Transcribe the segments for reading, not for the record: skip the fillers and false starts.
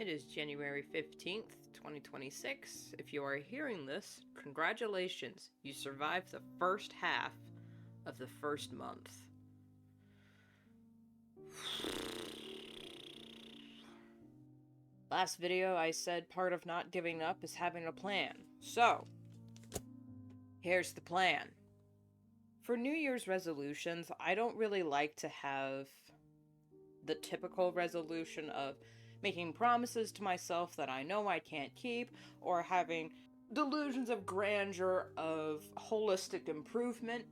It is January 15th, 2026. If you are hearing this, congratulations. You survived the first half of the first month. Last video I said part of not giving up is having a plan. So, here's the plan. For New Year's resolutions, I don't really like to have the typical resolution of making promises to myself that I know I can't keep, or having delusions of grandeur of holistic improvement.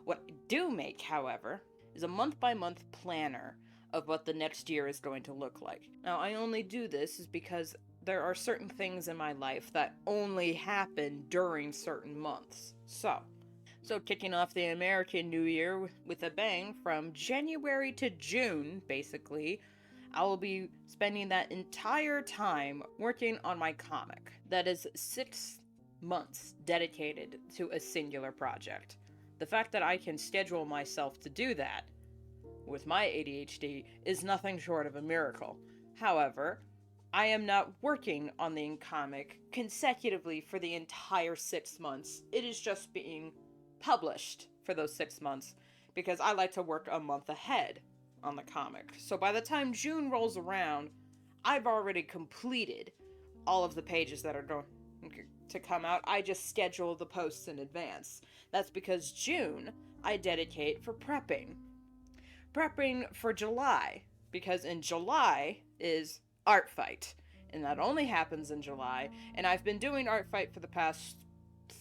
What I do make, however, is a month-by-month planner of what the next year is going to look like. Now, I only do this is because there are certain things in my life that only happen during certain months. So kicking off the American New Year with a bang, from January to June, basically, I will be spending that entire time working on my comic. That is 6 months dedicated to a singular project. The fact that I can schedule myself to do that with my ADHD is nothing short of a miracle. However, I am not working on the comic consecutively for the entire 6 months. It is just being published for those 6 months because I like to work a month ahead on the comic. So by the time June rolls around, I've already completed all of the pages that are going to come out. I just schedule the posts in advance. That's because June I dedicate for prepping for July, because in July is Art Fight, and that only happens in July. And I've been doing Art Fight for the past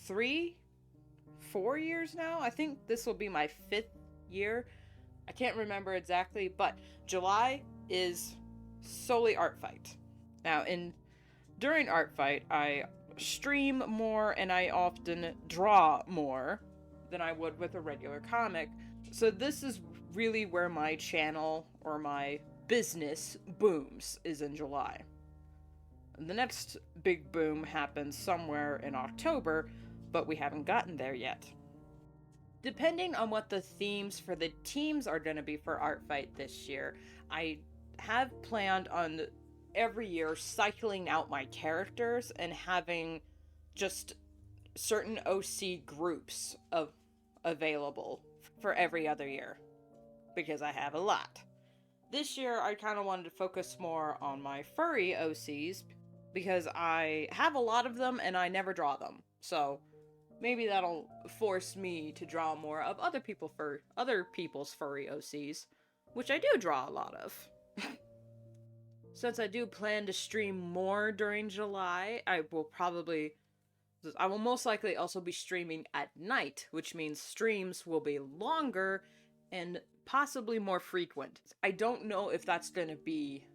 4 years now. I think this will be my 5th year. I can't remember exactly, but July is solely Art Fight. Now, during Art Fight, I stream more and I often draw more than I would with a regular comic. So this is really where my channel or my business booms, is in July. The next big boom happens somewhere in October, but we haven't gotten there yet. Depending on what the themes for the teams are going to be for Art Fight this year, I have planned on every year cycling out my characters and having just certain OC groups available for every other year, because I have a lot. This year I kind of wanted to focus more on my furry OCs because I have a lot of them and I never draw them. So maybe that'll force me to draw more of other people's furry OCs, which I do draw a lot of. Since I do plan to stream more during July, I will most likely also be streaming at night, which means streams will be longer and possibly more frequent. I don't know if that's going to be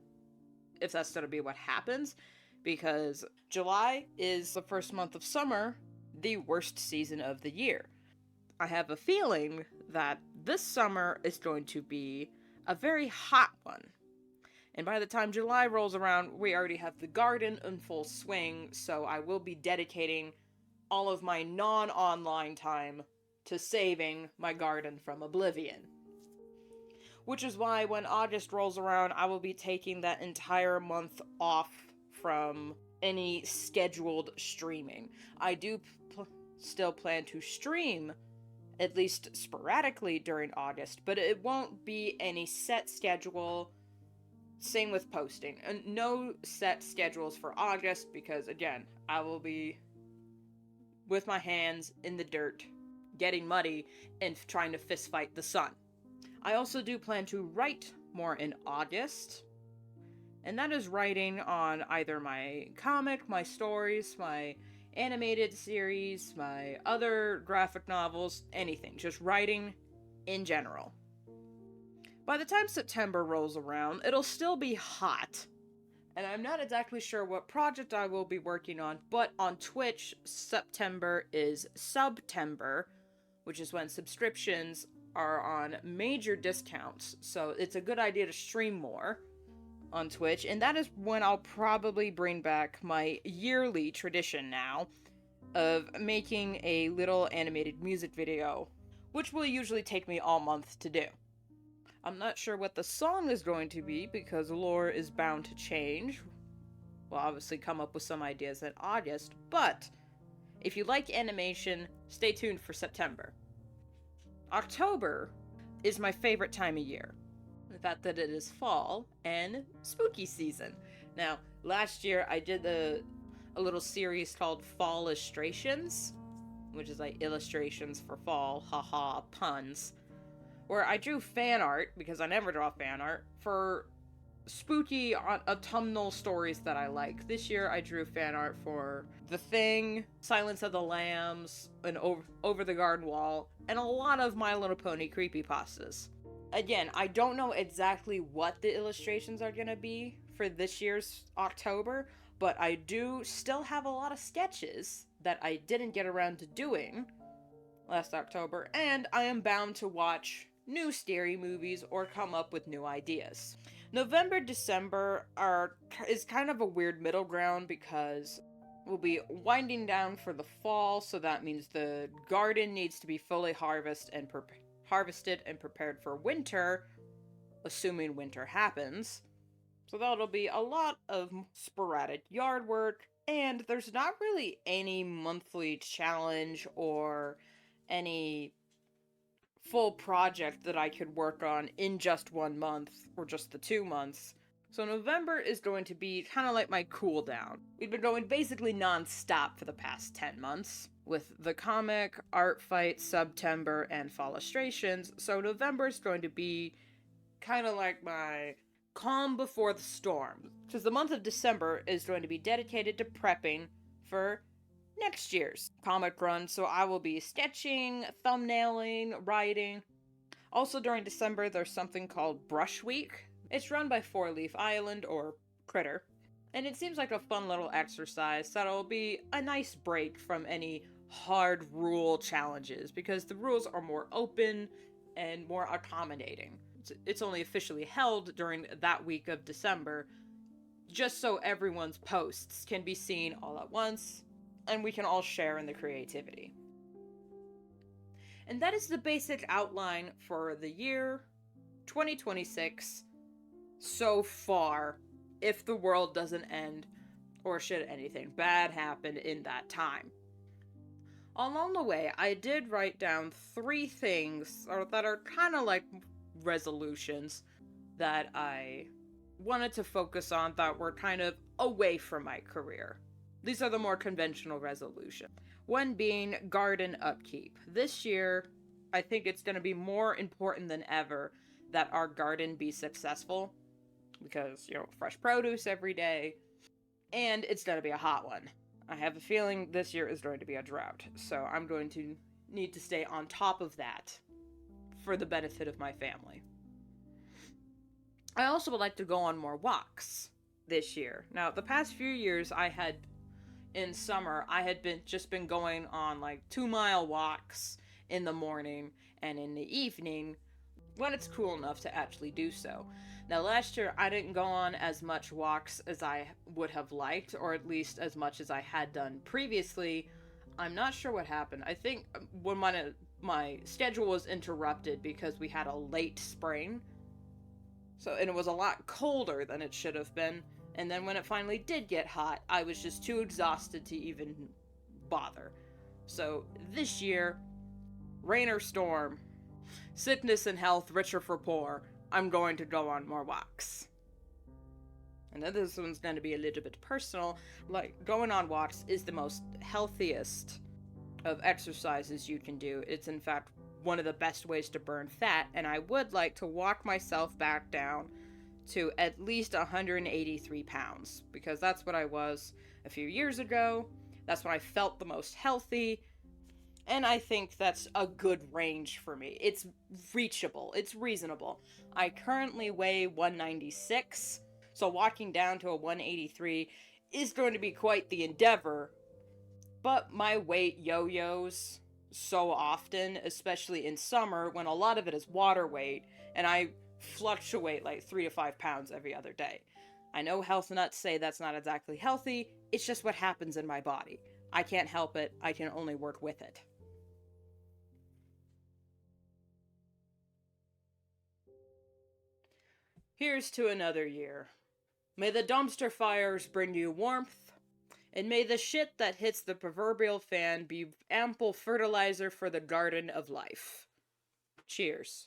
what happens, because July is the first month of summer, the worst season of the year. I have a feeling that this summer is going to be a very hot one. And by the time July rolls around, we already have the garden in full swing, so I will be dedicating all of my non-online time to saving my garden from oblivion. Which is why when August rolls around, I will be taking that entire month off from any scheduled streaming. I do still plan to stream, at least sporadically, during August, but it won't be any set schedule. Same with posting. And no set schedules for August, because again, I will be with my hands in the dirt, getting muddy, and trying to fist fight the sun. I also do plan to write more in August, and that is writing on either my comic, my stories, my animated series, my other graphic novels, anything. Just writing in general. By the time September rolls around, it'll still be hot, and I'm not exactly sure what project I will be working on, but on Twitch, September is Subtember, which is when subscriptions are on major discounts, so it's a good idea to stream more on Twitch, and that is when I'll probably bring back my yearly tradition now of making a little animated music video, which will usually take me all month to do. I'm not sure what the song is going to be, because lore is bound to change we'll obviously come up with some ideas in August, but if you like animation, stay tuned for September. October is my favorite time of year. The fact that it is fall and spooky season. Now, last year I did a little series called Fall Illustrations, which is like illustrations for fall, haha, puns, where I drew fan art, because I never draw fan art, for spooky autumnal stories that I like. This year I drew fan art for The Thing, Silence of the Lambs, and Over the Garden Wall, and a lot of My Little Pony creepypastas. Again, I don't know exactly what the illustrations are gonna be for this year's October, but I do still have a lot of sketches that I didn't get around to doing last October, and I am bound to watch new scary movies or come up with new ideas. November, December is kind of a weird middle ground because we'll be winding down for the fall, so that means the garden needs to be fully harvested and prepared for winter, assuming winter happens. So that'll be a lot of sporadic yard work, and there's not really any monthly challenge or any full project that I could work on in just 1 month or just the 2 months. So November is going to be kind of like my cool down. We've been going basically non-stop for the past 10 months with the comic, art fight, September, and fall illustrations. So November is going to be kind of like my calm before the storm, because the month of December is going to be dedicated to prepping for next year's comic run, so I will be sketching, thumbnailing, writing. Also during December, there's something called Brush Week. It's run by Four Leaf Island, or Critter, and it seems like a fun little exercise that'll be a nice break from any hard rule challenges, because the rules are more open and more accommodating. It's only officially held during that week of December, just so everyone's posts can be seen all at once, and we can all share in the creativity. And that is the basic outline for the year 2026 so far, if the world doesn't end, or should anything bad happen in that time. Along the way, I did write down 3 things that are kind of like resolutions that I wanted to focus on that were kind of away from my career. These are the more conventional resolutions. One being garden upkeep. This year, I think it's going to be more important than ever that our garden be successful, because, fresh produce every day, and it's going to be a hot one. I have a feeling this year is going to be a drought, so I'm going to need to stay on top of that for the benefit of my family. I also would like to go on more walks this year. Now, the past few years in summer, I had been going on like 2-mile walks in the morning and in the evening when it's cool enough to actually do so. Now, last year, I didn't go on as much walks as I would have liked, or at least as much as I had done previously. I'm not sure what happened. I think when my schedule was interrupted because we had a late spring, and it was a lot colder than it should have been. And then when it finally did get hot, I was just too exhausted to even bother. So this year, rain or storm, sickness and health, rich or for poor, I'm going to go on more walks. And then this one's going to be a little bit personal. Like, going on walks is the most healthiest of exercises you can do. It's in fact one of the best ways to burn fat, and I would like to walk myself back down to at least 183 pounds, because that's what I was a few years ago. That's when I felt the most healthy, and I think that's a good range for me. It's reachable, it's reasonable. I currently weigh 196, so walking down to a 183 is going to be quite the endeavor, but my weight yo-yos so often, especially in summer when a lot of it is water weight, and I fluctuate like 3 to 5 pounds every other day. I know health nuts say that's not exactly healthy, it's just what happens in my body. I can't help it, I can only work with it. Here's to another year. May the dumpster fires bring you warmth, and may the shit that hits the proverbial fan be ample fertilizer for the garden of life. Cheers.